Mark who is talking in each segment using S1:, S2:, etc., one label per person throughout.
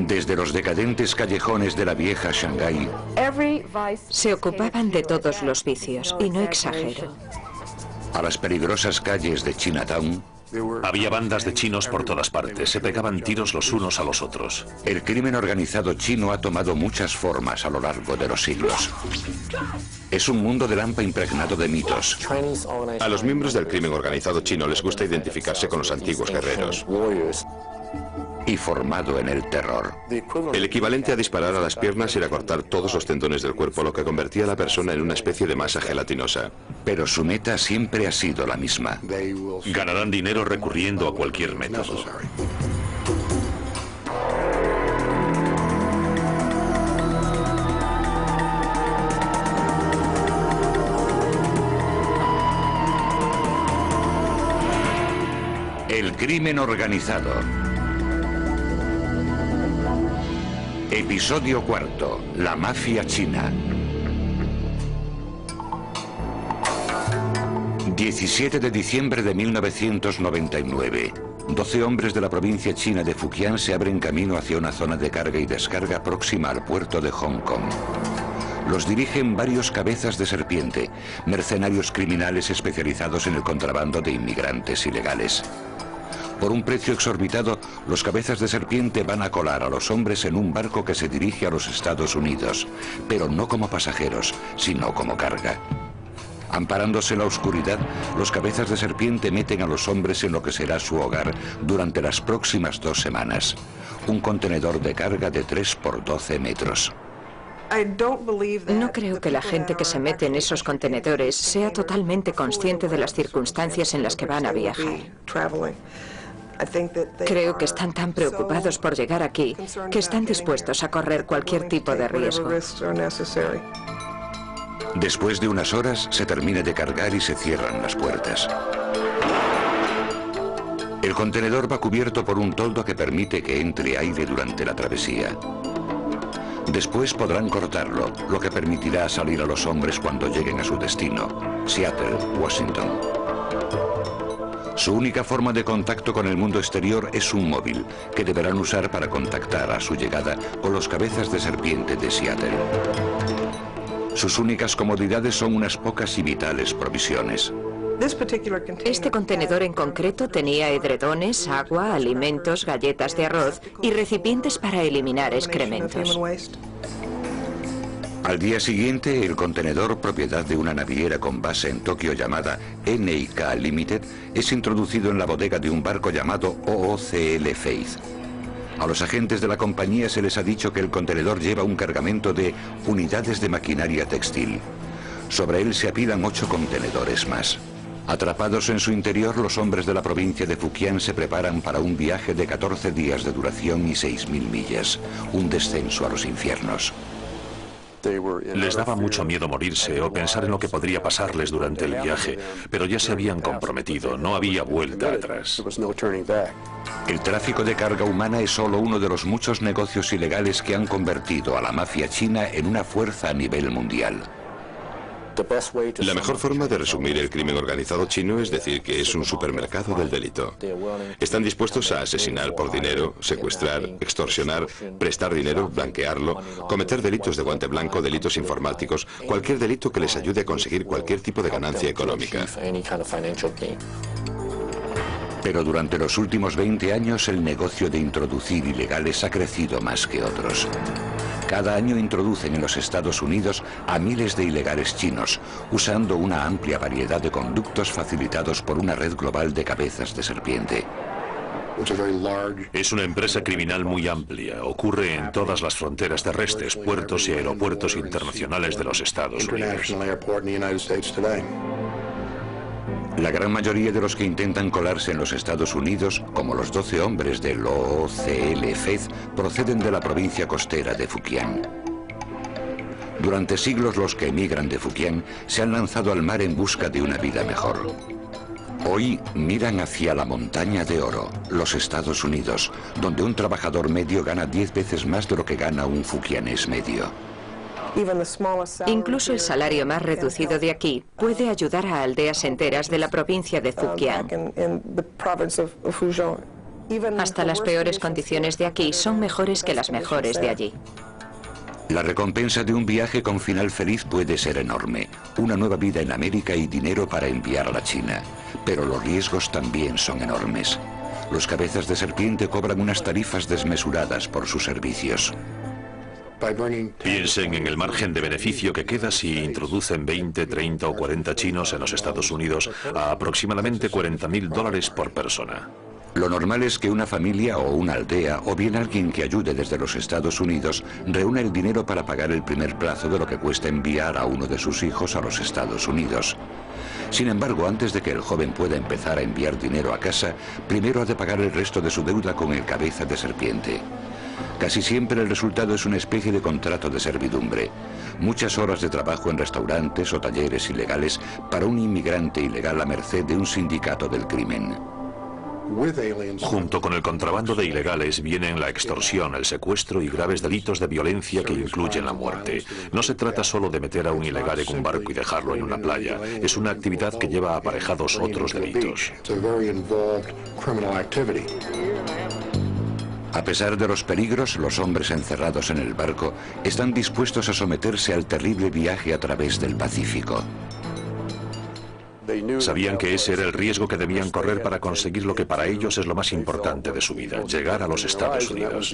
S1: Desde los decadentes callejones de la vieja Shanghái,
S2: se ocupaban de todos los vicios, y no exagero.
S1: A las peligrosas calles de Chinatown,
S3: había bandas de chinos por todas partes, se pegaban tiros los unos a los otros.
S1: El crimen organizado chino ha tomado muchas formas a lo largo de los siglos. Es un mundo de Lampa impregnado de mitos.
S4: A los miembros del crimen organizado chino les gusta identificarse con los antiguos guerreros.
S1: Y formado en el terror.
S4: El equivalente a disparar a las piernas era cortar todos los tendones del cuerpo, lo que convertía a la persona en una especie de masa gelatinosa.
S1: Pero su meta siempre ha sido la misma.
S3: Ganarán dinero recurriendo a cualquier método.
S1: El crimen organizado. Episodio cuarto. La mafia china. 17 de diciembre de 1999. 12 hombres de la provincia china de Fujian se abren camino hacia una zona de carga y descarga próxima al puerto de Hong Kong. Los dirigen varios cabezas de serpiente, mercenarios criminales especializados en el contrabando de inmigrantes ilegales. Por un precio exorbitado, los cabezas de serpiente van a colar a los hombres en un barco que se dirige a los Estados Unidos, pero no como pasajeros, sino como carga. Amparándose en la oscuridad, los cabezas de serpiente meten a los hombres en lo que será su hogar durante las próximas 2 semanas. Un contenedor de carga de 3 por 12 metros.
S2: No creo que la gente que se mete en esos contenedores sea totalmente consciente de las circunstancias en las que van a viajar. Creo que están tan preocupados por llegar aquí que están dispuestos a correr cualquier tipo de riesgo.
S1: Después de unas horas se termina de cargar y se cierran las puertas. El contenedor va cubierto por un toldo que permite que entre aire durante la travesía. Después podrán cortarlo, lo que permitirá salir a los hombres cuando lleguen a su destino, Seattle, Washington. Su única forma de contacto con el mundo exterior es un móvil, que deberán usar para contactar a su llegada con los cabezas de serpiente de Seattle. Sus únicas comodidades son unas pocas y vitales provisiones.
S2: Este contenedor en concreto tenía edredones, agua, alimentos, galletas de arroz y recipientes para eliminar excrementos.
S1: Al día siguiente, el contenedor, propiedad de una naviera con base en Tokio llamada NIK Limited, es introducido en la bodega de un barco llamado OOCL Faith. A los agentes de la compañía se les ha dicho que el contenedor lleva un cargamento de unidades de maquinaria textil. Sobre él se apilan 8 contenedores más. Atrapados en su interior, los hombres de la provincia de Fujian se preparan para un viaje de 14 días de duración y 6.000 millas, un descenso a los infiernos.
S3: Les daba mucho miedo morirse o pensar en lo que podría pasarles durante el viaje, pero ya se habían comprometido, no había vuelta atrás.
S1: El tráfico de carga humana es solo uno de los muchos negocios ilegales que han convertido a la mafia china en una fuerza a nivel mundial.
S4: La mejor forma de resumir el crimen organizado chino es decir que es un supermercado del delito. Están dispuestos a asesinar por dinero, secuestrar, extorsionar, prestar dinero, blanquearlo, cometer delitos de guante blanco, delitos informáticos, cualquier delito que les ayude a conseguir cualquier tipo de ganancia económica.
S1: Pero durante los últimos 20 años el negocio de introducir ilegales ha crecido más que otros. Cada año introducen en los Estados Unidos a miles de ilegales chinos, usando una amplia variedad de conductos facilitados por una red global de cabezas de serpiente.
S3: Es una empresa criminal muy amplia. Ocurre en todas las fronteras terrestres, puertos y aeropuertos internacionales de los Estados Unidos.
S1: La gran mayoría de los que intentan colarse en los Estados Unidos, como los 12 hombres del OOCL Faith, proceden de la provincia costera de Fujian. Durante siglos los que emigran de Fujian se han lanzado al mar en busca de una vida mejor. Hoy miran hacia la montaña de oro, los Estados Unidos, donde un trabajador medio gana 10 veces más de lo que gana un fujianés medio.
S2: Incluso el salario más reducido de aquí puede ayudar a aldeas enteras de la provincia de Fujian. Hasta las peores condiciones de aquí son mejores que las mejores de allí.
S1: La recompensa de un viaje con final feliz puede ser enorme. Una nueva vida en América y dinero para enviar a la China. Pero los riesgos también son enormes. Los cabezas de serpiente cobran unas tarifas desmesuradas por sus servicios.
S3: Piensen en el margen de beneficio que queda si introducen 20, 30 o 40 chinos en los Estados Unidos a aproximadamente $40.000 por persona.
S1: Lo normal es que una familia o una aldea, o bien alguien que ayude desde los Estados Unidos, reúna el dinero para pagar el primer plazo de lo que cuesta enviar a uno de sus hijos a los Estados Unidos. Sin embargo, antes de que el joven pueda empezar a enviar dinero a casa, primero ha de pagar el resto de su deuda con el cabeza de serpiente. Casi siempre el resultado es una especie de contrato de servidumbre. Muchas horas de trabajo en restaurantes o talleres ilegales para un inmigrante ilegal a merced de un sindicato del crimen.
S3: Junto con el contrabando de ilegales vienen la extorsión, el secuestro y graves delitos de violencia que incluyen la muerte. No se trata solo de meter a un ilegal en un barco y dejarlo en una playa. Es una actividad que lleva aparejados otros delitos.
S1: A pesar de los peligros, los hombres encerrados en el barco están dispuestos a someterse al terrible viaje a través del Pacífico.
S3: Sabían que ese era el riesgo que debían correr para conseguir lo que para ellos es lo más importante de su vida, llegar a los Estados Unidos.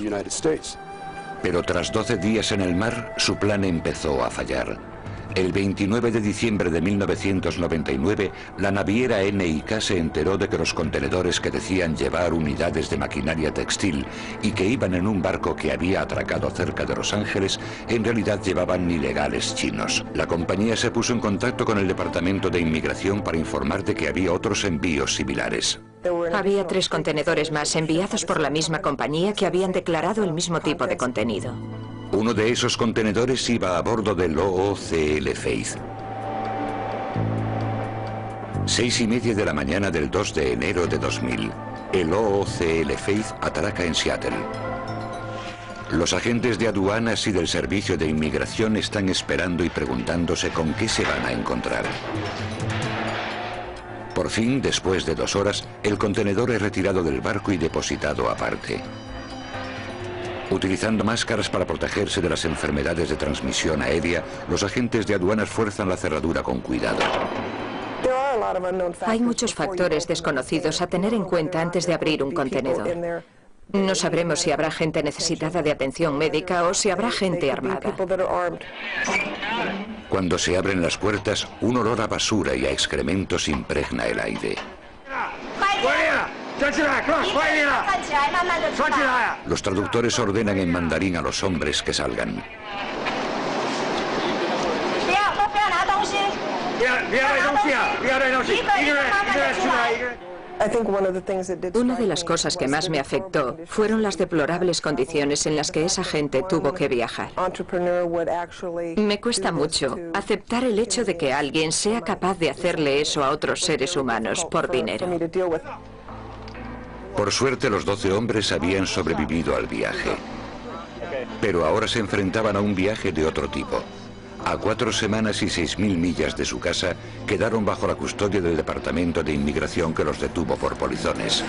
S1: Pero tras 12 días en el mar, su plan empezó a fallar. El 29 de diciembre de 1999, la naviera NIK se enteró de que los contenedores que decían llevar unidades de maquinaria textil y que iban en un barco que había atracado cerca de Los Ángeles, en realidad llevaban ilegales chinos. La compañía se puso en contacto con el Departamento de Inmigración para informar de que había otros envíos similares.
S2: Había 3 contenedores más enviados por la misma compañía que habían declarado el mismo tipo de contenido.
S1: Uno de esos contenedores iba a bordo del OOCL Faith. 6:30 de la mañana del 2 de enero de 2000, el OOCL Faith atraca en Seattle. Los agentes de aduanas y del Servicio de Inmigración están esperando y preguntándose con qué se van a encontrar. Por fin, después de 2 horas, el contenedor es retirado del barco y depositado aparte. Utilizando máscaras para protegerse de las enfermedades de transmisión aérea, los agentes de aduanas fuerzan la cerradura con cuidado.
S2: Hay muchos factores desconocidos a tener en cuenta antes de abrir un contenedor. No sabremos si habrá gente necesitada de atención médica o si habrá gente armada.
S1: Cuando se abren las puertas, un olor a basura y a excrementos impregna el aire. Los traductores ordenan en mandarín a los hombres que salgan.
S2: Una de las cosas que más me afectó fueron las deplorables condiciones en las que esa gente tuvo que viajar. Me cuesta mucho aceptar el hecho de que alguien sea capaz de hacerle eso a otros seres humanos por dinero.
S1: Por suerte, los 12 hombres habían sobrevivido al viaje. Pero ahora se enfrentaban a un viaje de otro tipo. A 4 semanas y 6.000 millas de su casa, quedaron bajo la custodia del Departamento de Inmigración que los detuvo por polizones.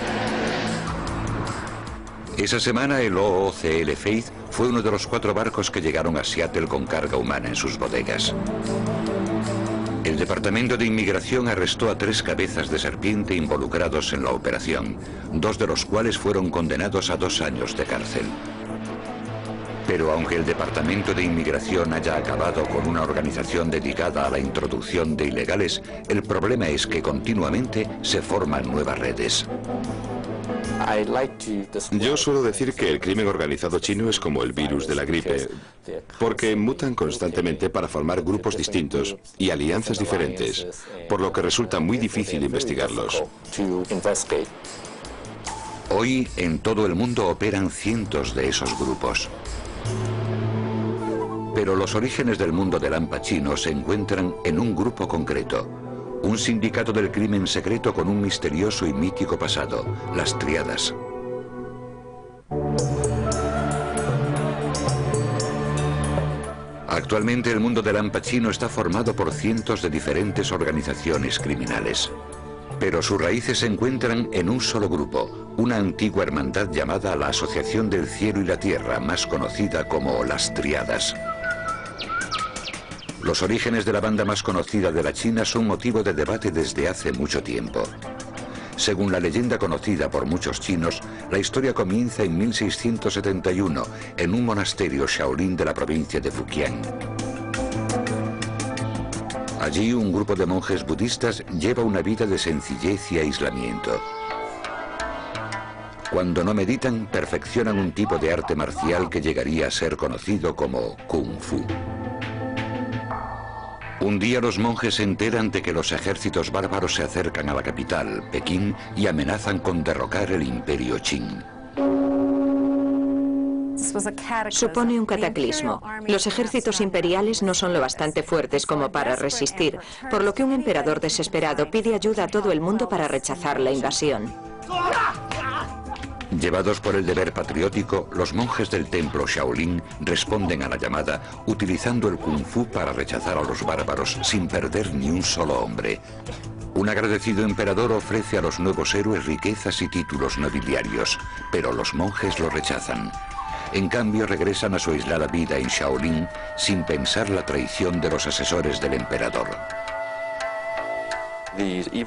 S1: Esa semana, el OOCL Faith fue uno de los 4 barcos que llegaron a Seattle con carga humana en sus bodegas. El Departamento de Inmigración arrestó a 3 cabezas de serpiente involucrados en la operación, 2 de los cuales fueron condenados a 2 años de cárcel. Pero aunque el Departamento de Inmigración haya acabado con una organización dedicada a la introducción de ilegales, el problema es que continuamente se forman nuevas redes.
S4: Yo suelo decir que el crimen organizado chino es como el virus de la gripe, porque mutan constantemente para formar grupos distintos y alianzas diferentes, por lo que resulta muy difícil investigarlos.
S1: Hoy, en todo el mundo operan cientos de esos grupos. Pero los orígenes del mundo del hampa chino se encuentran en un grupo concreto, un sindicato del crimen secreto con un misterioso y mítico pasado, las Triadas. Actualmente el mundo del hampa chino está formado por cientos de diferentes organizaciones criminales. Pero sus raíces se encuentran en un solo grupo, una antigua hermandad llamada la Asociación del Cielo y la Tierra, más conocida como las Tríadas. Los orígenes de la banda más conocida de la China son motivo de debate desde hace mucho tiempo. Según la leyenda conocida por muchos chinos, la historia comienza en 1671 en un monasterio Shaolin de la provincia de Fujian. Allí un grupo de monjes budistas lleva una vida de sencillez y aislamiento. Cuando no meditan, perfeccionan un tipo de arte marcial que llegaría a ser conocido como Kung Fu. Un día los monjes se enteran de que los ejércitos bárbaros se acercan a la capital, Pekín, y amenazan con derrocar el imperio Qing.
S2: Supone un cataclismo. Los ejércitos imperiales no son lo bastante fuertes como para resistir, por lo que un emperador desesperado pide ayuda a todo el mundo para rechazar la invasión.
S1: Llevados por el deber patriótico, los monjes del templo Shaolin responden a la llamada utilizando el Kung Fu para rechazar a los bárbaros sin perder ni un solo hombre. Un agradecido emperador ofrece a los nuevos héroes riquezas y títulos nobiliarios, pero los monjes lo rechazan. En cambio, regresan a su aislada vida en Shaolin sin pensar la traición de los asesores del emperador.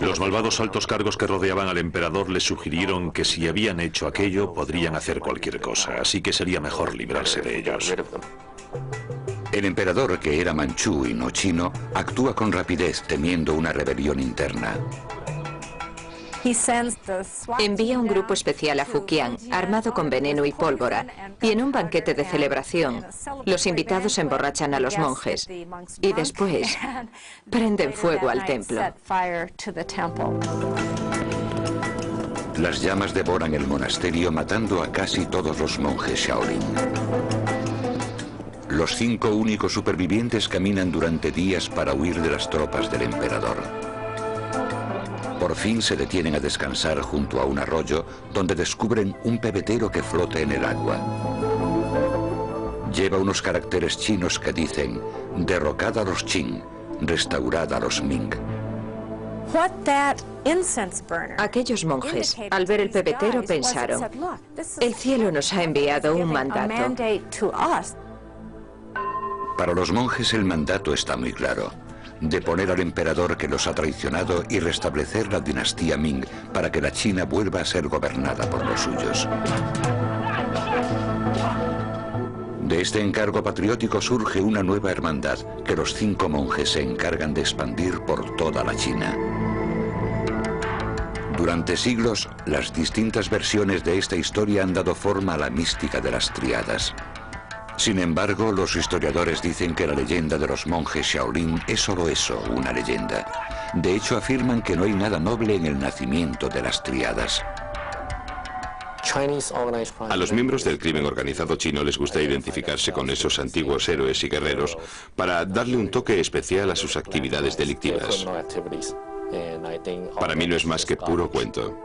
S3: Los malvados altos cargos que rodeaban al emperador les sugirieron que si habían hecho aquello podrían hacer cualquier cosa, así que sería mejor librarse de ellos.
S1: El emperador, que era manchú y no chino, actúa con rapidez temiendo una rebelión interna.
S2: Envía un grupo especial a Fujian, armado con veneno y pólvora, y en un banquete de celebración, los invitados emborrachan a los monjes y después prenden fuego al templo.
S1: Las llamas devoran el monasterio, matando a casi todos los monjes Shaolin. Los 5 únicos supervivientes caminan durante días para huir de las tropas del emperador. Por fin se detienen a descansar junto a un arroyo donde descubren un pebetero que flota en el agua. Lleva unos caracteres chinos que dicen: derrocad a los Qing, restaurad a los Ming.
S2: Aquellos monjes, al ver el pebetero, pensaron: el cielo nos ha enviado un mandato.
S1: Para los monjes el mandato está muy claro: deponer al emperador que los ha traicionado y restablecer la dinastía Ming para que la China vuelva a ser gobernada por los suyos. De este encargo patriótico surge una nueva hermandad que los 5 monjes se encargan de expandir por toda la China. Durante siglos, las distintas versiones de esta historia han dado forma a la mística de las Tríadas. Sin embargo, los historiadores dicen que la leyenda de los monjes Shaolin es solo eso, una leyenda. De hecho, afirman que no hay nada noble en el nacimiento de las Tríadas.
S4: A los miembros del crimen organizado chino les gusta identificarse con esos antiguos héroes y guerreros para darle un toque especial a sus actividades delictivas. Para mí no es más que puro cuento.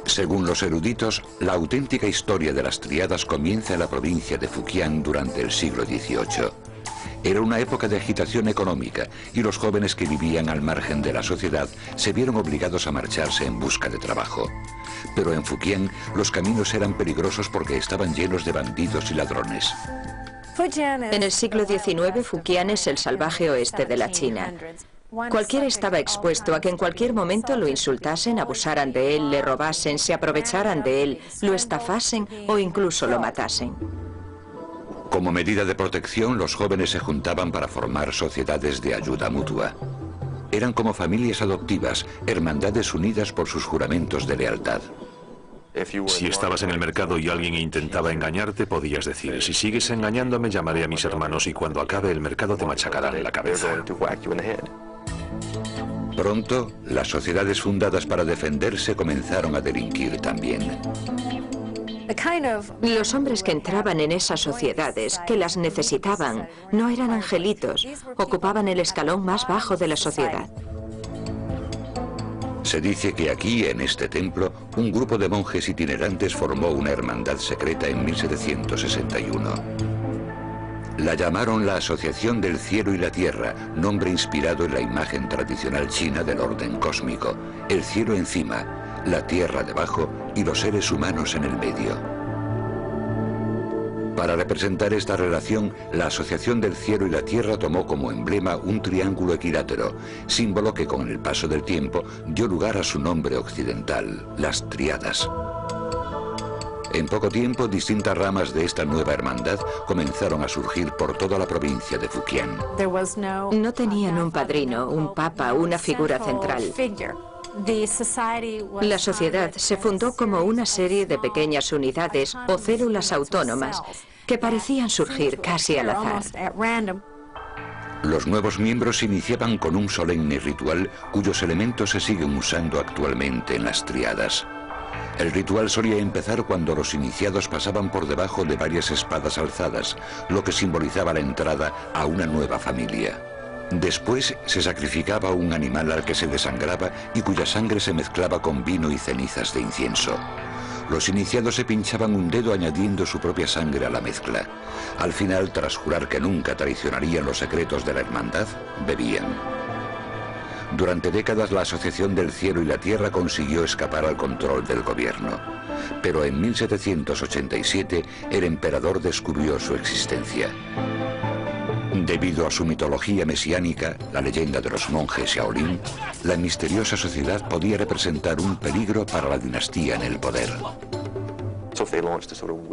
S1: Según los eruditos, la auténtica historia de las Tríadas comienza en la provincia de Fujian durante el siglo XVIII. Era una época de agitación económica y los jóvenes que vivían al margen de la sociedad se vieron obligados a marcharse en busca de trabajo. Pero en Fujian los caminos eran peligrosos porque estaban llenos de bandidos y ladrones.
S2: En el siglo XIX, Fujian es el salvaje oeste de la China. Cualquiera estaba expuesto a que en cualquier momento lo insultasen, abusaran de él, le robasen, se aprovecharan de él, lo estafasen o incluso lo matasen.
S1: Como medida de protección, los jóvenes se juntaban para formar sociedades de ayuda mutua. Eran como familias adoptivas, hermandades unidas por sus juramentos de lealtad.
S3: Si estabas en el mercado y alguien intentaba engañarte, podías decir: si sigues engañándome, llamaré a mis hermanos y cuando acabe el mercado te machacarán la cabeza.
S1: Pronto, las sociedades fundadas para defenderse comenzaron a delinquir también.
S2: Los hombres que entraban en esas sociedades, que las necesitaban, no eran angelitos, ocupaban el escalón más bajo de la sociedad.
S1: Se dice que aquí, en este templo, un grupo de monjes itinerantes formó una hermandad secreta en 1761. La llamaron la Asociación del Cielo y la Tierra, nombre inspirado en la imagen tradicional china del orden cósmico, el cielo encima, la tierra debajo y los seres humanos en el medio. Para representar esta relación, la Asociación del Cielo y la Tierra tomó como emblema un triángulo equilátero, símbolo que con el paso del tiempo dio lugar a su nombre occidental, las Tríadas. En poco tiempo, distintas ramas de esta nueva hermandad comenzaron a surgir por toda la provincia de Fujian.
S2: No tenían un padrino, un papa, una figura central. La sociedad se fundó como una serie de pequeñas unidades o células autónomas que parecían surgir casi al azar.
S1: Los nuevos miembros iniciaban con un solemne ritual cuyos elementos se siguen usando actualmente en las Tríadas. El ritual solía empezar cuando los iniciados pasaban por debajo de varias espadas alzadas, lo que simbolizaba la entrada a una nueva familia. Después se sacrificaba un animal al que se desangraba y cuya sangre se mezclaba con vino y cenizas de incienso. Los iniciados se pinchaban un dedo añadiendo su propia sangre a la mezcla. Al final, tras jurar que nunca traicionarían los secretos de la hermandad, bebían. Durante décadas la Asociación del Cielo y la Tierra consiguió escapar al control del gobierno. Pero en 1787 el emperador descubrió su existencia. Debido a su mitología mesiánica, la leyenda de los monjes Shaolin, la misteriosa sociedad podía representar un peligro para la dinastía en el poder.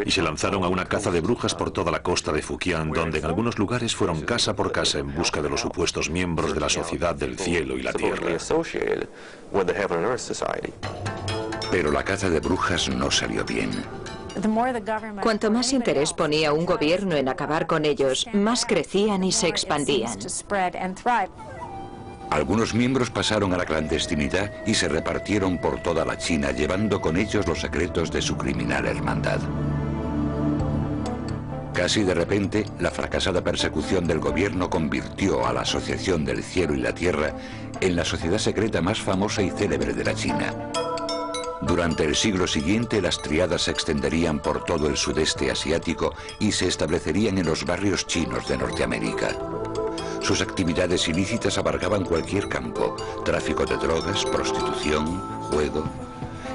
S3: Y se lanzaron a una caza de brujas por toda la costa de Fujian, donde en algunos lugares fueron casa por casa en busca de los supuestos miembros de la Sociedad del Cielo y la Tierra.
S1: Pero la caza de brujas no salió bien.
S2: Cuanto más interés ponía un gobierno en acabar con ellos, más crecían y se expandían.
S1: Algunos miembros pasaron a la clandestinidad y se repartieron por toda la China, llevando con ellos los secretos de su criminal hermandad. Casi de repente, la fracasada persecución del gobierno convirtió a la Asociación del Cielo y la Tierra en la sociedad secreta más famosa y célebre de la China. Durante el siglo siguiente, las Tríadas se extenderían por todo el sudeste asiático y se establecerían en los barrios chinos de Norteamérica. Sus actividades ilícitas abarcaban cualquier campo: tráfico de drogas, prostitución, juego.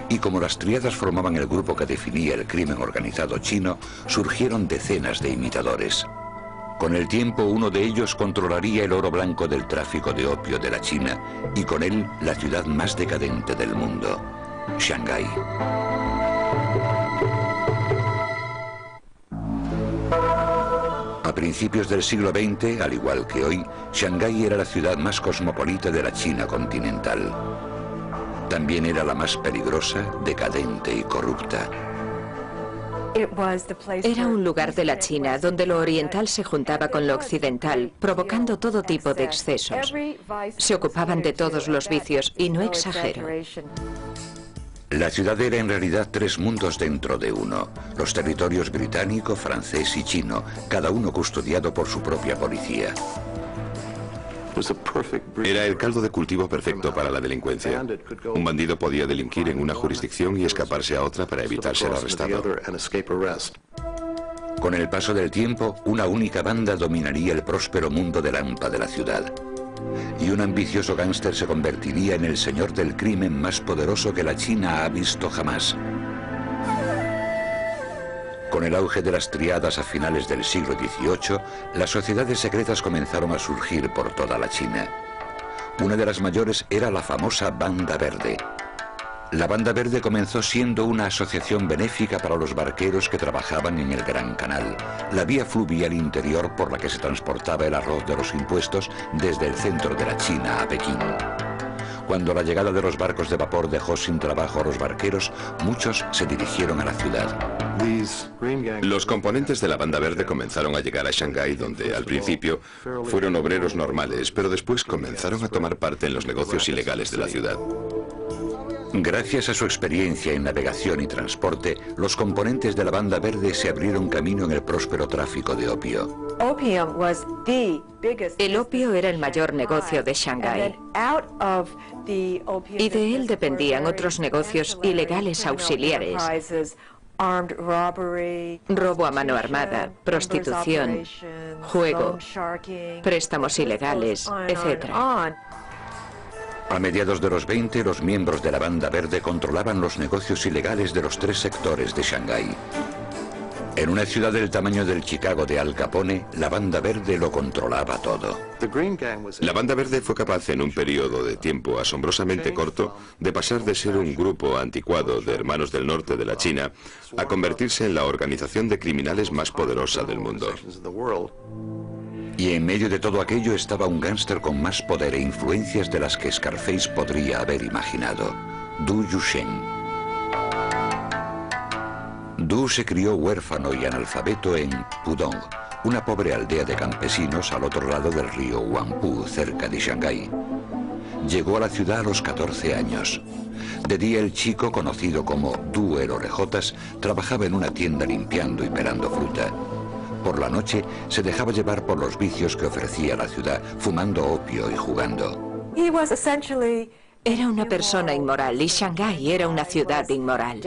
S1: Y como las Tríadas formaban el grupo que definía el crimen organizado chino, surgieron decenas de imitadores. Con el tiempo, uno de ellos controlaría el oro blanco del tráfico de opio de la China y con él la ciudad más decadente del mundo, Shanghái. A principios del siglo XX, al igual que hoy, Shanghái era la ciudad más cosmopolita de la China continental. También era la más peligrosa, decadente y corrupta.
S2: Era un lugar de la China donde lo oriental se juntaba con lo occidental, provocando todo tipo de excesos. Se ocupaban de todos los vicios, y no exagero.
S1: La ciudad era en realidad tres mundos dentro de uno: los territorios británico, francés y chino, cada uno custodiado por su propia policía.
S4: Era el caldo de cultivo perfecto para la delincuencia. Un bandido podía delinquir en una jurisdicción y escaparse a otra para evitar ser arrestado.
S1: Con el paso del tiempo, una única banda dominaría el próspero mundo de Lampa de la ciudad. Y un ambicioso gángster se convertiría en el señor del crimen más poderoso que la China ha visto jamás. Con el auge de las Tríadas a finales del siglo XVIII, las sociedades secretas comenzaron a surgir por toda la China. Una de las mayores era la famosa Banda Verde. La Banda Verde comenzó siendo una asociación benéfica para los barqueros que trabajaban en el Gran Canal, la vía fluvial interior por la que se transportaba el arroz de los impuestos desde el centro de la China a Pekín. Cuando la llegada de los barcos de vapor dejó sin trabajo a los barqueros, muchos se dirigieron a la ciudad.
S4: Los componentes de la Banda Verde comenzaron a llegar a Shanghái, donde al principio fueron obreros normales, pero después comenzaron a tomar parte en los negocios ilegales de la ciudad.
S1: Gracias a su experiencia en navegación y transporte, los componentes de la Banda Verde se abrieron camino en el próspero tráfico de opio.
S2: El opio era el mayor negocio de Shanghái. Y de él dependían otros negocios ilegales auxiliares, robo a mano armada, prostitución, juego, préstamos ilegales, etc.
S1: A mediados de los 20, los miembros de la Banda Verde controlaban los negocios ilegales de los 3 sectores de Shanghái. En una ciudad del tamaño del Chicago de Al Capone, la Banda Verde lo controlaba todo.
S4: La Banda Verde fue capaz en un periodo de tiempo asombrosamente corto de pasar de ser un grupo anticuado de hermanos del norte de la China a convertirse en la organización de criminales más poderosa del mundo.
S1: Y en medio de todo aquello estaba un gángster con más poder e influencias de las que Scarface podría haber imaginado, Du Yusheng. Du se crió huérfano y analfabeto en Pudong, una pobre aldea de campesinos al otro lado del río Huangpu, cerca de Shanghái. Llegó a la ciudad a los 14 años. De día el chico, conocido como Du el Orejotas, trabajaba en una tienda limpiando y pelando fruta. Por la noche se dejaba llevar por los vicios que ofrecía la ciudad, fumando opio y jugando.
S2: Era una persona inmoral y Shanghái era una ciudad inmoral.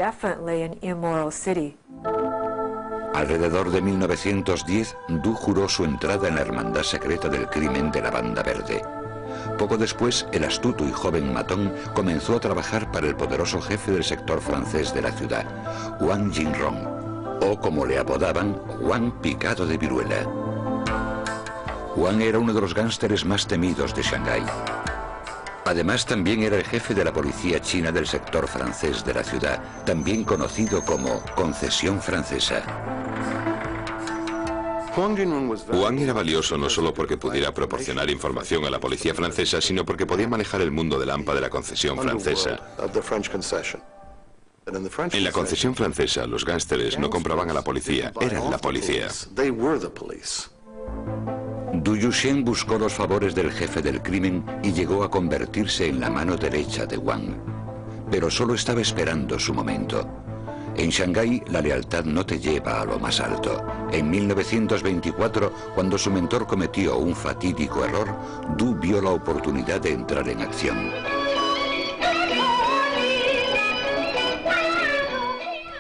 S1: Alrededor de 1910, Du juró su entrada en la hermandad secreta del crimen de la Banda Verde. Poco después, el astuto y joven matón comenzó a trabajar para el poderoso jefe del sector francés de la ciudad, Wang Jinrong, o como le apodaban, Wang Picado de Viruela. Wang era uno de los gánsteres más temidos de Shanghái. Además, también era el jefe de la policía china del sector francés de la ciudad, también conocido como Concesión Francesa.
S4: Wang era valioso no solo porque pudiera proporcionar información a la policía francesa, sino porque podía manejar el mundo del AMPA de la Concesión Francesa. En la Concesión Francesa, los gánsteres no compraban a la policía, eran la policía.
S1: Du Yusheng buscó los favores del jefe del crimen y llegó a convertirse en la mano derecha de Wang. Pero solo estaba esperando su momento. En Shanghái, la lealtad no te lleva a lo más alto. En 1924, cuando su mentor cometió un fatídico error, Du vio la oportunidad de entrar en acción.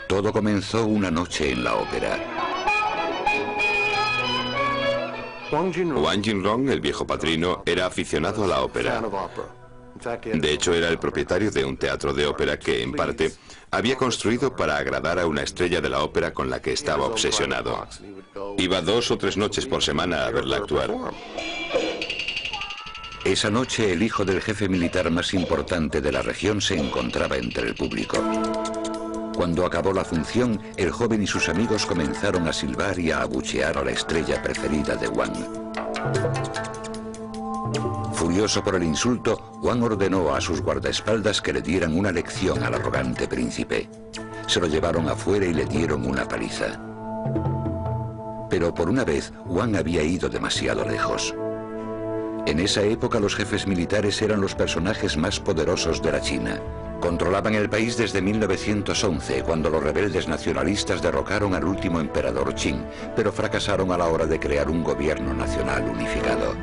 S1: Todo comenzó una noche en la ópera.
S4: Wang Jinrong, el viejo padrino, era aficionado a la ópera. De hecho, era el propietario de un teatro de ópera que, en parte, había construido para agradar a una estrella de la ópera con la que estaba obsesionado. Iba 2 o 3 noches por semana a verla actuar.
S1: Esa noche, el hijo del jefe militar más importante de la región se encontraba entre el público. Cuando acabó la función, el joven y sus amigos comenzaron a silbar y a abuchear a la estrella preferida de Wang. Furioso por el insulto, Wang ordenó a sus guardaespaldas que le dieran una lección al arrogante príncipe. Se lo llevaron afuera y le dieron una paliza. Pero por una vez, Wang había ido demasiado lejos. En esa época los jefes militares eran los personajes más poderosos de la China. Controlaban el país desde 1911, cuando los rebeldes nacionalistas derrocaron al último emperador Qing, pero fracasaron a la hora de crear un gobierno nacional unificado.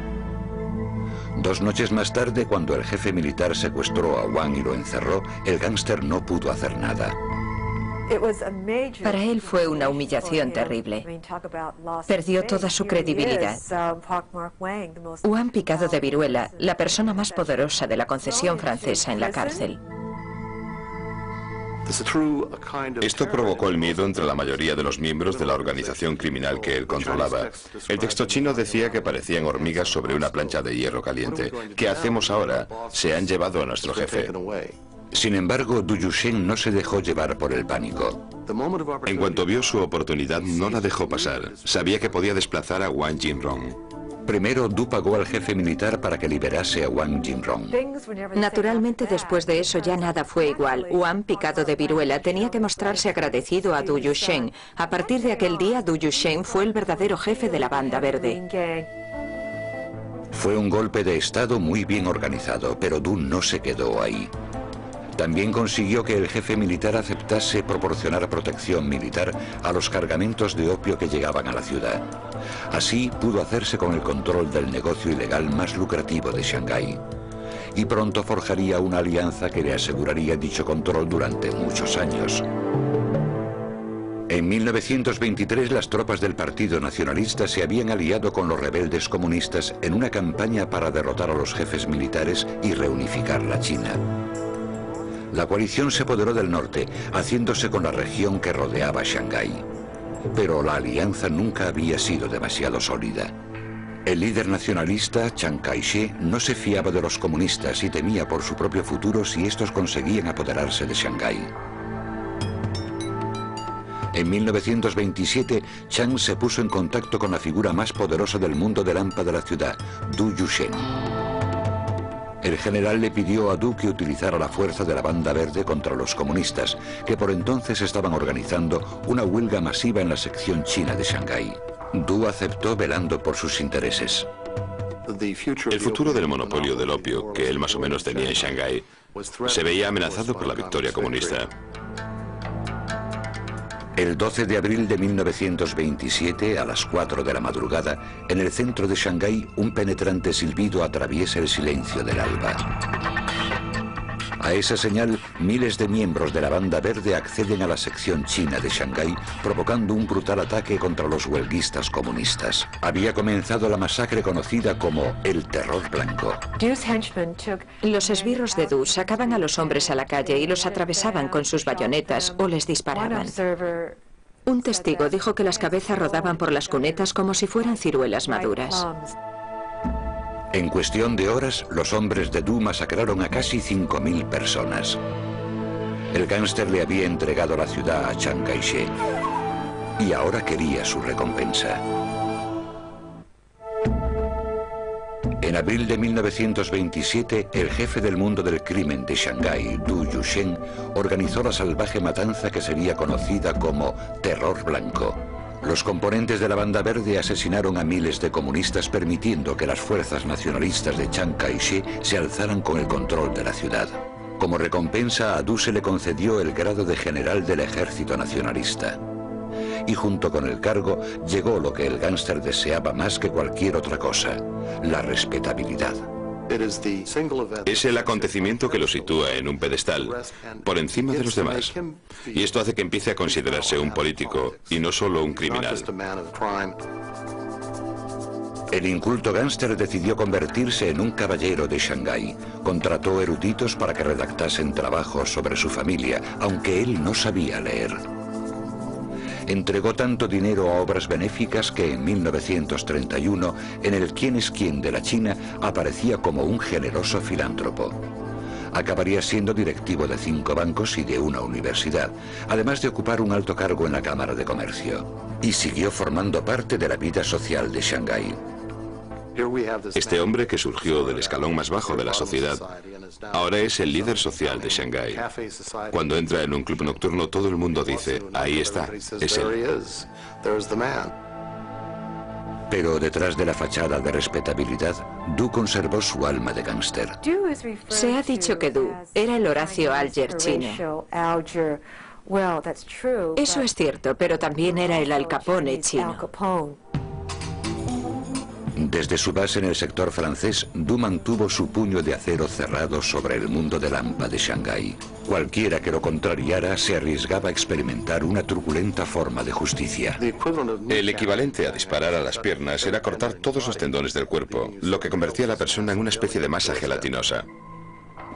S1: 2 noches más tarde, cuando el jefe militar secuestró a Wang y lo encerró, el gángster no pudo hacer nada.
S2: Para él fue una humillación terrible. Perdió toda su credibilidad. Wang Picado de Viruela, la persona más poderosa de la Concesión Francesa en la cárcel.
S4: Esto provocó el miedo entre la mayoría de los miembros de la organización criminal que él controlaba. El texto chino decía que parecían hormigas sobre una plancha de hierro caliente. ¿Qué hacemos ahora? Se han llevado a nuestro jefe.
S1: Sin embargo, Du Yusheng no se dejó llevar por el pánico.
S4: En cuanto vio su oportunidad, no la dejó pasar. Sabía que podía desplazar a Wang Jinrong.
S1: Primero, Du pagó al jefe militar para que liberase a Wang Jinrong.
S2: Naturalmente, después de eso ya nada fue igual. Wang Picado de Viruela tenía que mostrarse agradecido a Du Yusheng. A partir de aquel día, Du Yusheng fue el verdadero jefe de la Banda Verde.
S1: Fue un golpe de estado muy bien organizado, pero Du no se quedó ahí. También consiguió que el jefe militar aceptase proporcionar protección militar a los cargamentos de opio que llegaban a la ciudad. Así pudo hacerse con el control del negocio ilegal más lucrativo de Shanghái. Y pronto forjaría una alianza que le aseguraría dicho control durante muchos años. En 1923 las tropas del Partido Nacionalista se habían aliado con los rebeldes comunistas en una campaña para derrotar a los jefes militares y reunificar la China. La coalición se apoderó del norte, haciéndose con la región que rodeaba Shanghái. Pero la alianza nunca había sido demasiado sólida. El líder nacionalista, Chiang Kai-shek, no se fiaba de los comunistas y temía por su propio futuro si estos conseguían apoderarse de Shanghái. En 1927, Chiang se puso en contacto con la figura más poderosa del mundo del AMPA de la ciudad, Du Yusheng. El general le pidió a Du que utilizara la fuerza de la Banda Verde contra los comunistas, que por entonces estaban organizando una huelga masiva en la sección china de Shanghái. Du aceptó velando por sus intereses.
S4: El futuro del monopolio del opio, que él más o menos tenía en Shanghái, se veía amenazado por la victoria comunista.
S1: El 12 de abril de 1927, a las 4 de la madrugada, en el centro de Shanghái, un penetrante silbido atraviesa el silencio del alba. A esa señal, miles de miembros de la Banda Verde acceden a la sección china de Shanghái, provocando un brutal ataque contra los huelguistas comunistas. Había comenzado la masacre conocida como el Terror Blanco.
S2: Los esbirros de Du sacaban a los hombres a la calle y los atravesaban con sus bayonetas o les disparaban. Un testigo dijo que las cabezas rodaban por las cunetas como si fueran ciruelas maduras.
S1: En cuestión de horas, los hombres de Du masacraron a casi 5.000 personas. El gángster le había entregado la ciudad a Chiang Kai-shek y ahora quería su recompensa. En abril de 1927, el jefe del mundo del crimen de Shanghái, Du Yusheng, organizó la salvaje matanza que sería conocida como Terror Blanco. Los componentes de la Banda Verde asesinaron a miles de comunistas, permitiendo que las fuerzas nacionalistas de Chiang Kai-shek se alzaran con el control de la ciudad. Como recompensa, a Du se le concedió el grado de general del ejército nacionalista. Y junto con el cargo llegó lo que el gángster deseaba más que cualquier otra cosa: la respetabilidad.
S4: Es el acontecimiento que lo sitúa en un pedestal, por encima de los demás. Y esto hace que empiece a considerarse un político y no solo un criminal.
S1: El inculto gángster decidió convertirse en un caballero de Shanghái. Contrató eruditos para que redactasen trabajos sobre su familia, aunque él no sabía leer. Entregó tanto dinero a obras benéficas que en 1931, en el Quién es quién de la China, aparecía como un generoso filántropo. Acabaría siendo directivo de 5 bancos y de una universidad, además de ocupar un alto cargo en la Cámara de Comercio. Y siguió formando parte de la vida social de Shanghái.
S4: Este hombre, que surgió del escalón más bajo de la sociedad, ahora es el líder social de Shanghái. Cuando entra en un club nocturno, todo el mundo dice: ahí está, es él.
S1: Pero detrás de la fachada de respetabilidad, Du conservó su alma de gángster.
S2: Se ha dicho que Du era el Horacio Alger chino. Eso es cierto, pero también era el Al Capone chino.
S1: Desde su base en el sector francés, Du mantuvo su puño de acero cerrado sobre el mundo del AMPA de Shanghái. Cualquiera que lo contrariara se arriesgaba a experimentar una truculenta forma de justicia.
S4: El equivalente a disparar a las piernas era cortar todos los tendones del cuerpo, lo que convertía a la persona en una especie de masa gelatinosa.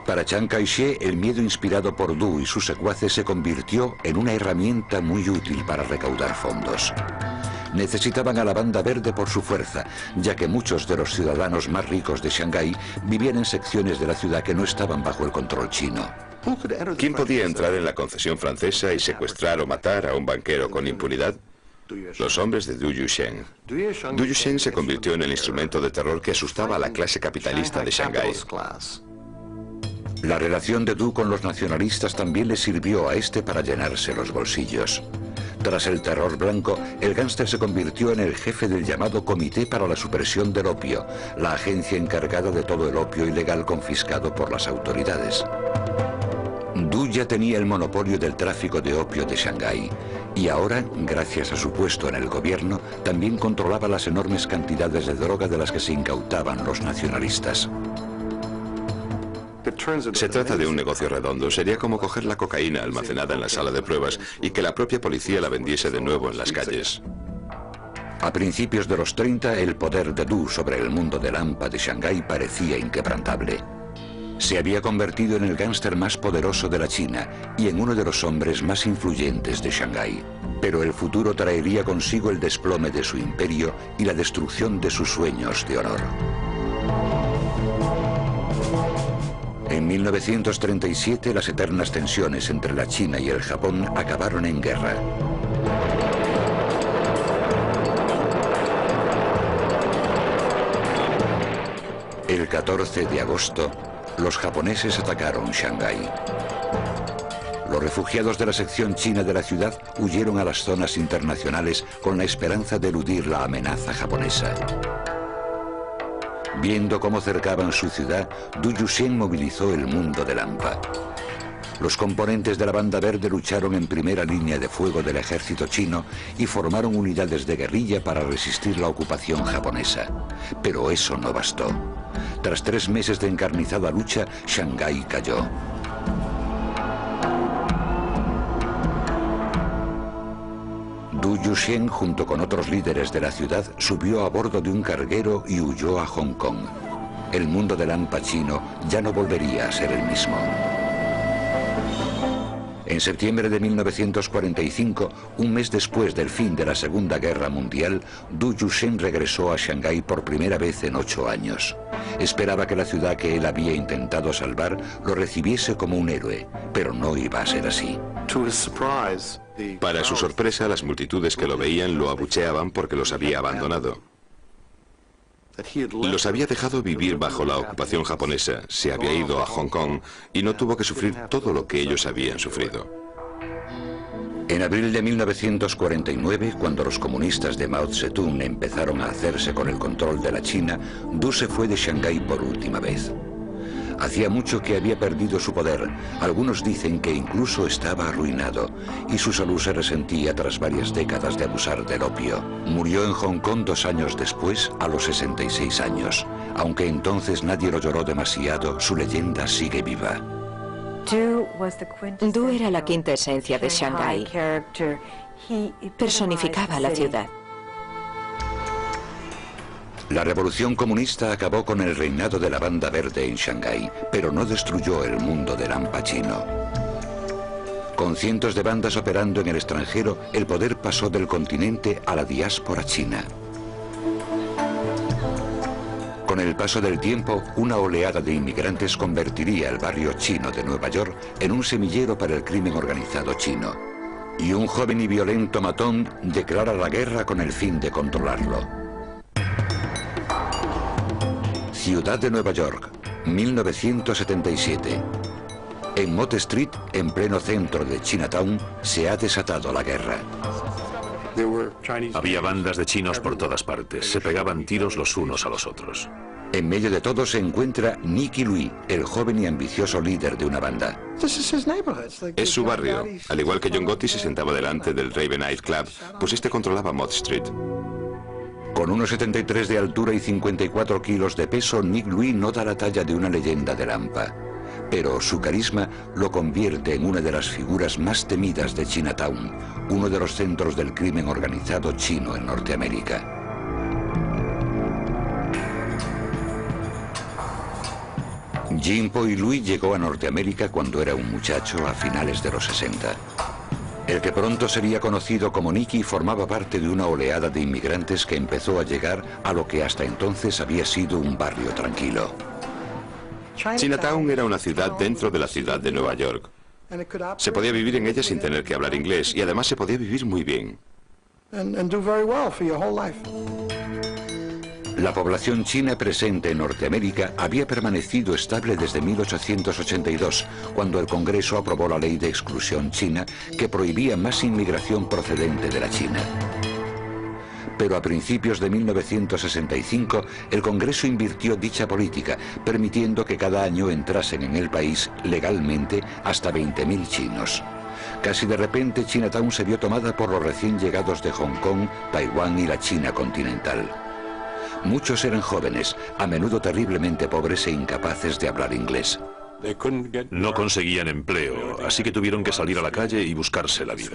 S1: Para Chiang Kai-shek, el miedo inspirado por Du y sus secuaces se convirtió en una herramienta muy útil para recaudar fondos. Necesitaban a la Banda Verde por su fuerza, ya que muchos de los ciudadanos más ricos de Shanghái vivían en secciones de la ciudad que no estaban bajo el control chino.
S4: ¿Quién podía entrar en la concesión francesa y secuestrar o matar a un banquero con impunidad? Los hombres de Du Yusheng. Du Yusheng se convirtió en el instrumento de terror que asustaba a la clase capitalista de Shanghái.
S1: La relación de Du con los nacionalistas también le sirvió a este para llenarse los bolsillos. Tras el Terror Blanco, el gángster se convirtió en el jefe del llamado Comité para la Supresión del Opio, la agencia encargada de todo el opio ilegal confiscado por las autoridades. Du ya tenía el monopolio del tráfico de opio de Shanghái y ahora, gracias a su puesto en el gobierno, también controlaba las enormes cantidades de droga de las que se incautaban los nacionalistas.
S4: Se trata de un negocio redondo. Sería como coger la cocaína almacenada en la sala de pruebas y que la propia policía la vendiese de nuevo en las calles.
S1: A principios de los 30, el poder de Du sobre el mundo del AMPA de Shanghái parecía inquebrantable. Se había convertido en el gángster más poderoso de la China y en uno de los hombres más influyentes de Shanghái. Pero el futuro traería consigo el desplome de su imperio y la destrucción de sus sueños de honor. En 1937, las eternas tensiones entre la China y el Japón acabaron en guerra. El 14 de agosto, los japoneses atacaron Shanghái. Los refugiados de la sección china de la ciudad huyeron a las zonas internacionales con la esperanza de eludir la amenaza japonesa. Viendo cómo cercaban su ciudad, Du Yuxian movilizó el mundo del AMPA. Los componentes de la Banda Verde lucharon en primera línea de fuego del ejército chino y formaron unidades de guerrilla para resistir la ocupación japonesa. Pero eso no bastó. Tras 3 meses de encarnizada lucha, Shanghái cayó. Du Yuxian, junto con otros líderes de la ciudad, subió a bordo de un carguero y huyó a Hong Kong. El mundo del AMPA chino ya no volvería a ser el mismo. En septiembre de 1945, un mes después del fin de la Segunda Guerra Mundial, Du Yuxian regresó a Shanghái por primera vez en 8 años. Esperaba que la ciudad que él había intentado salvar lo recibiese como un héroe, pero no iba a ser así.
S4: Para su sorpresa, las multitudes que lo veían lo abucheaban porque los había abandonado. Los había dejado vivir bajo la ocupación japonesa, se había ido a Hong Kong y no tuvo que sufrir todo lo que ellos habían sufrido.
S1: En abril de 1949, cuando los comunistas de Mao Zedong empezaron a hacerse con el control de la China, Du se fue de Shanghái por última vez. Hacía mucho que había perdido su poder, algunos dicen que incluso estaba arruinado, y su salud se resentía tras varias décadas de abusar del opio. Murió en Hong Kong 2 años después, a los 66 años. Aunque entonces nadie lo lloró demasiado, su leyenda sigue viva.
S2: Du era la quinta esencia de Shanghái. Personificaba la ciudad.
S1: La revolución comunista acabó con el reinado de la Banda Verde en Shanghái, pero no destruyó el mundo del AMPA chino. Con cientos de bandas operando en el extranjero, el poder pasó del continente a la diáspora china. Con el paso del tiempo, una oleada de inmigrantes convertiría el barrio chino de Nueva York en un semillero para el crimen organizado chino. Y un joven y violento matón declara la guerra con el fin de controlarlo. Ciudad de Nueva York, 1977. En Mott Street, en pleno centro de Chinatown, se ha desatado la guerra.
S3: Había bandas de chinos por todas partes, se pegaban tiros los unos a los otros.
S1: En medio de todo se encuentra Nicky Louis, el joven y ambicioso líder de una banda.
S4: Es su barrio. Al igual que John Gotti se sentaba delante del Raven Night Club, pues este controlaba Mott Street.
S1: Con 1,73 de altura y 54 kilos de peso, Nick Louis no da la talla de una leyenda del AMPA. Pero su carisma lo convierte en una de las figuras más temidas de Chinatown, uno de los centros del crimen organizado chino en Norteamérica. Jin-Po Louis llegó a Norteamérica cuando era un muchacho a finales de los 60. El que pronto sería conocido como Nicky formaba parte de una oleada de inmigrantes que empezó a llegar a lo que hasta entonces había sido un barrio tranquilo.
S4: Chinatown era una ciudad dentro de la ciudad de Nueva York. Se podía vivir en ella sin tener que hablar inglés y además se podía vivir muy bien.
S1: La población china presente en Norteamérica había permanecido estable desde 1882, cuando el Congreso aprobó la ley de exclusión china que prohibía más inmigración procedente de la China. Pero a principios de 1965, el Congreso invirtió dicha política, permitiendo que cada año entrasen en el país legalmente hasta 20.000 chinos. Casi de repente, Chinatown se vio tomada por los recién llegados de Hong Kong, Taiwán y la China continental. Muchos eran jóvenes, a menudo terriblemente pobres e incapaces de hablar inglés.
S3: No conseguían empleo, así que tuvieron que salir a la calle y buscarse la vida.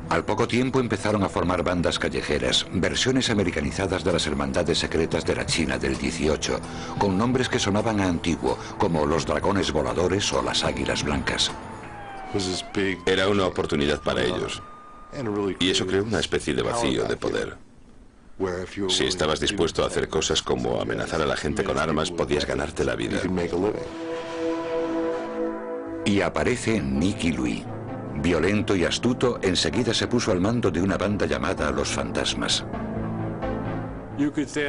S1: Al poco tiempo empezaron a formar bandas callejeras, versiones americanizadas de las hermandades secretas de la China del 18, con nombres que sonaban a antiguo, como los dragones voladores o las águilas blancas.
S4: Era una oportunidad para ellos, y eso creó una especie de vacío de poder. Si estabas dispuesto a hacer cosas como amenazar a la gente con armas, podías ganarte la vida.
S1: Y aparece Nicky Louis. Violento y astuto, enseguida se puso al mando de una banda llamada Los Fantasmas.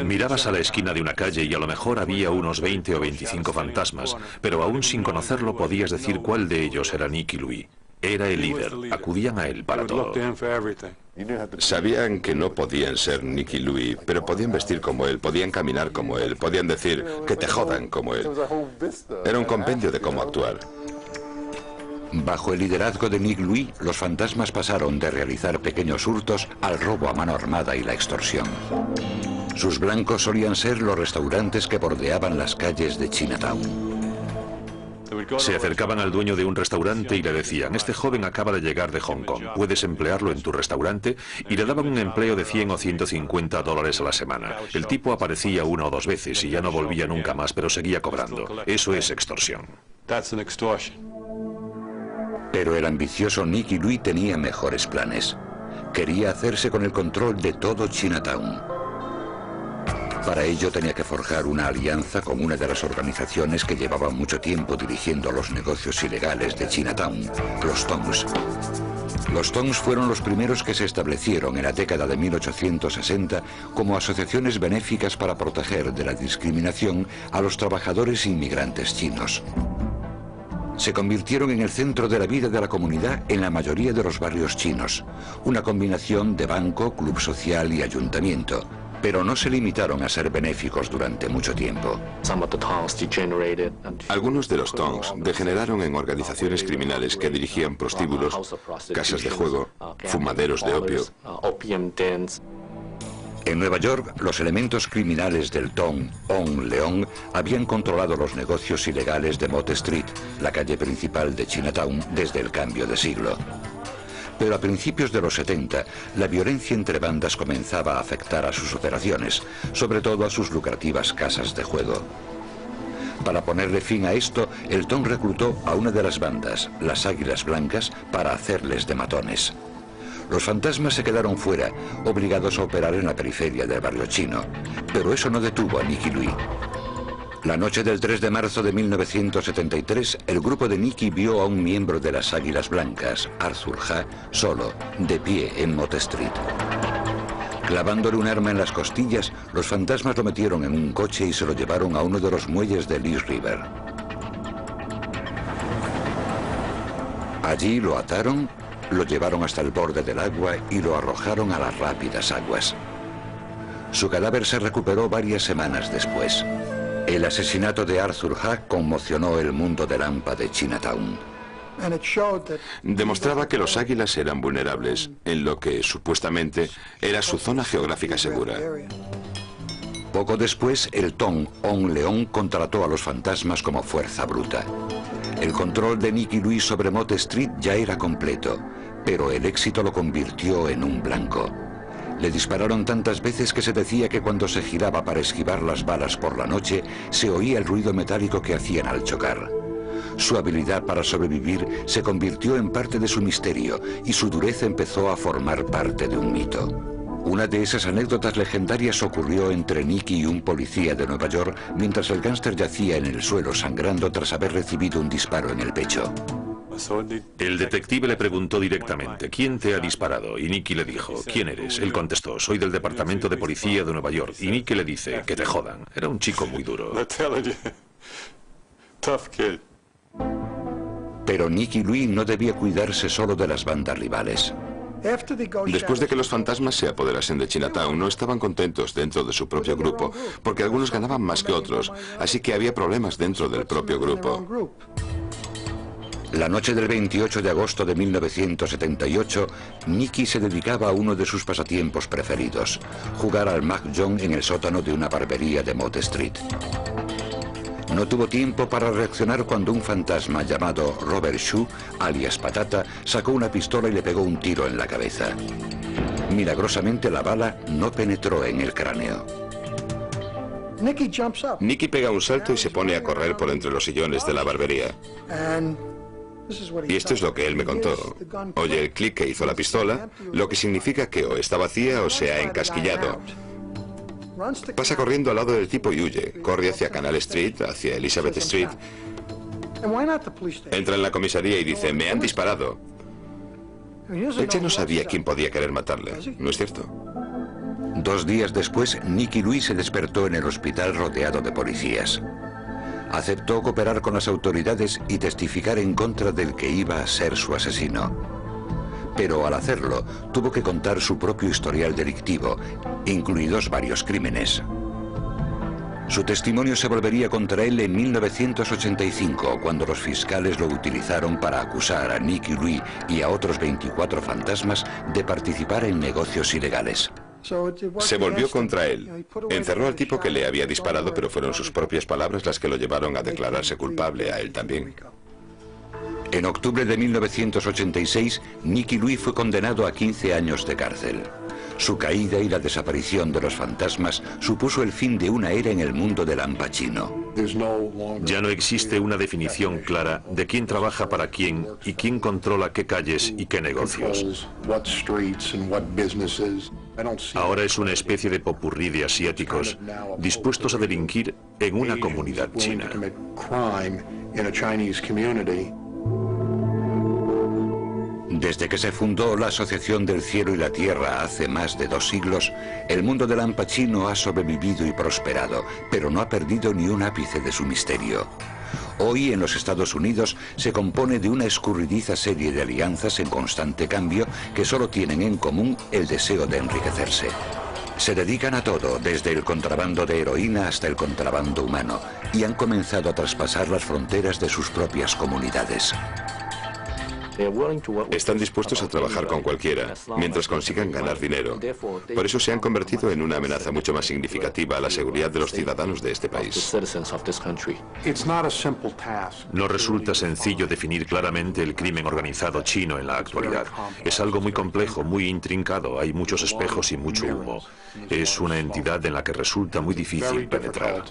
S3: Mirabas a la esquina de una calle y a lo mejor había unos 20 o 25 fantasmas, pero aún sin conocerlo podías decir cuál de ellos era Nicky Louis. Era el líder, acudían a él para todo.
S4: Sabían que no podían ser Nicky Louis, pero podían vestir como él, podían caminar como él, podían decir que te jodan como él. Era un compendio de cómo actuar.
S1: Bajo el liderazgo de Nick Louis, los fantasmas pasaron de realizar pequeños hurtos al robo a mano armada y la extorsión. Sus blancos solían ser los restaurantes que bordeaban las calles de Chinatown.
S3: Se acercaban al dueño de un restaurante y le decían: este joven acaba de llegar de Hong Kong, ¿puedes emplearlo en tu restaurante? Y le daban un empleo de 100 o 150 dólares a la semana. El tipo aparecía una o dos veces y ya no volvía nunca más, pero seguía cobrando. Eso es extorsión.
S1: Pero el ambicioso Nicky Louis tenía mejores planes. Quería hacerse con el control de todo Chinatown. Para ello tenía que forjar una alianza con una de las organizaciones que llevaban mucho tiempo dirigiendo los negocios ilegales de Chinatown, los Tongs. Los Tongs fueron los primeros que se establecieron en la década de 1860 como asociaciones benéficas para proteger de la discriminación a los trabajadores inmigrantes chinos. Se convirtieron en el centro de la vida de la comunidad en la mayoría de los barrios chinos, una combinación de banco, club social y ayuntamiento, pero no se limitaron a ser benéficos durante mucho tiempo.
S4: Algunos de los Tongs degeneraron en organizaciones criminales que dirigían prostíbulos, casas de juego, fumaderos de opio.
S1: En Nueva York, los elementos criminales del Tong On León habían controlado los negocios ilegales de Mott Street, la calle principal de Chinatown, desde el cambio de siglo. Pero a principios de los 70, la violencia entre bandas comenzaba a afectar a sus operaciones, sobre todo a sus lucrativas casas de juego. Para ponerle fin a esto, el Tong reclutó a una de las bandas, las Águilas Blancas, para hacerles de matones. Los fantasmas se quedaron fuera, obligados a operar en la periferia del barrio chino, pero eso no detuvo a Nicky Louis. La noche del 3 de marzo de 1973, el grupo de Nicky vio a un miembro de las Águilas Blancas, Arthur Ha, solo, de pie en Mott Street. Clavándole un arma en las costillas, los fantasmas lo metieron en un coche y se lo llevaron a uno de los muelles de East River. Allí lo ataron, lo llevaron hasta el borde del agua y lo arrojaron a las rápidas aguas. Su cadáver se recuperó varias semanas después. El asesinato de Arthur Ha conmocionó el mundo del AMPA de Chinatown.
S4: Demostraba que los águilas eran vulnerables, en lo que supuestamente era su zona geográfica segura.
S1: Poco después, el Tong On León contrató a los fantasmas como fuerza bruta. El control de Nicky Louis sobre Mott Street ya era completo, pero el éxito lo convirtió en un blanco. Le dispararon tantas veces que se decía que cuando se giraba para esquivar las balas por la noche, se oía el ruido metálico que hacían al chocar. Su habilidad para sobrevivir se convirtió en parte de su misterio y su dureza empezó a formar parte de un mito. Una de esas anécdotas legendarias ocurrió entre Nicky y un policía de Nueva York mientras el gángster yacía en el suelo sangrando tras haber recibido un disparo en el pecho.
S3: El detective le preguntó directamente: ¿quién te ha disparado? Y Nicky le dijo: ¿quién eres? Él contestó: soy del departamento de policía de Nueva York. Y Nicky le dice: que te jodan. Era un chico muy duro.
S1: Pero Nicky Louis no debía cuidarse solo de las bandas rivales.
S4: Después de que los fantasmas se apoderasen de Chinatown, no estaban contentos dentro de su propio grupo, porque algunos ganaban más que otros, así que había problemas dentro del propio grupo.
S1: La noche del 28 de agosto de 1978, Nicky se dedicaba a uno de sus pasatiempos preferidos, jugar al mahjong en el sótano de una barbería de Mott Street. No tuvo tiempo para reaccionar cuando un fantasma llamado Robert Shu, alias Patata, sacó una pistola y le pegó un tiro en la cabeza. Milagrosamente la bala no penetró en el cráneo.
S4: Nicky pega un salto y se pone a correr por entre los sillones de la barbería. Y esto es lo que él me contó. Oye el clic que hizo la pistola, lo que significa que o está vacía o se ha encasquillado. Pasa corriendo al lado del tipo y huye. Corre hacia Canal Street, hacia Elizabeth Street. Entra en la comisaría y dice, me han disparado. Él ya no sabía quién podía querer matarle, ¿no es cierto?
S1: 2 días después, Nicky Louis se despertó en el hospital rodeado de policías. Aceptó cooperar con las autoridades y testificar en contra del que iba a ser su asesino. Pero al hacerlo, tuvo que contar su propio historial delictivo, incluidos varios crímenes. Su testimonio se volvería contra él en 1985, cuando los fiscales lo utilizaron para acusar a Nicky Louis y a otros 24 fantasmas de participar en negocios ilegales.
S4: Se volvió contra él. Encerró al tipo que le había disparado, pero fueron sus propias palabras las que lo llevaron a declararse culpable a él también.
S1: En octubre de 1986, Nicky Louis fue condenado a 15 años de cárcel. Su caída y la desaparición de los fantasmas supuso el fin de una era en el mundo del Al Pacino.
S3: Ya no existe una definición clara de quién trabaja para quién y quién controla qué calles y qué negocios. Ahora es una especie de popurrí de asiáticos dispuestos a delinquir en una comunidad china.
S1: Desde que se fundó la Asociación del Cielo y la Tierra hace más de 2 siglos, el mundo del Al Pacino ha sobrevivido y prosperado, pero no ha perdido ni un ápice de su misterio. Hoy en los Estados Unidos se compone de una escurridiza serie de alianzas en constante cambio que solo tienen en común el deseo de enriquecerse. Se dedican a todo, desde el contrabando de heroína hasta el contrabando humano, y han comenzado a traspasar las fronteras de sus propias comunidades.
S4: Están dispuestos a trabajar con cualquiera, mientras consigan ganar dinero. Por eso se han convertido en una amenaza mucho más significativa a la seguridad de los ciudadanos de este país.
S3: No resulta sencillo definir claramente el crimen organizado chino en la actualidad. Es algo muy complejo, muy intrincado, hay muchos espejos y mucho humo. Es una entidad en la que resulta muy difícil penetrar.